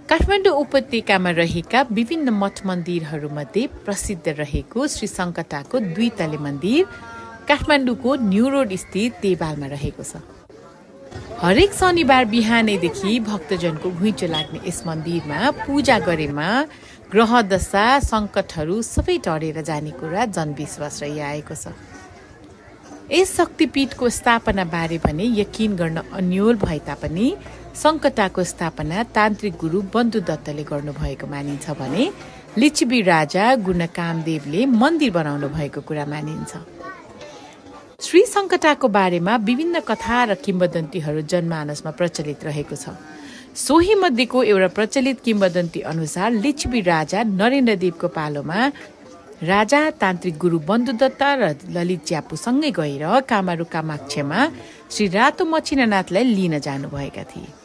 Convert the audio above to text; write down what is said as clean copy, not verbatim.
काठमाडौँ उपत्यकामा रहेका विभिन्न मठ मन्दिरहरूमध्ये प्रसिद्ध रहेको श्री सङ्कटाको 2 तले मन्दिर काठमाडौँको न्यू रोड स्थित देवालमा रहेको छ। हरेक शनिबार बिहानैदेखि भक्तजनको घुइँचो लाग्ने यस मन्दिरमा पूजा गरेमा ग्रह दशा सङ्कटहरू सबै टरेर जाने कुरा जनविश्वास रहिआएको छ। यस शक्तिपीठको स्थापना बारे भने यकिन गर्न अन्योल भए तापनि सङ्कटाको स्थापना तान्त्रिक गुरु बन्धु दत्तले गर्नुभएको मानिन्छ भने लिच्छवी राजा गुणकामदेवले मन्दिर बनाउनु भएको कुरा मानिन्छ। श्री सङ्कटाको बारेमा विभिन्न कथा र किम्वदन्तीहरू जनमानसमा प्रचलित रहेको छ। सोही मध्येको एउटा प्रचलित किम्वदन्ती अनुसार लिच्छवी राजा नरेन्द्रदेवको पालोमा राजा तान्त्रिक गुरु बन्धुदत्त र ललित च्यापुसँगै गएर कामारू कामाक्षमा श्री रातो मच्छिनाथलाई लिन जानुभएका थिए।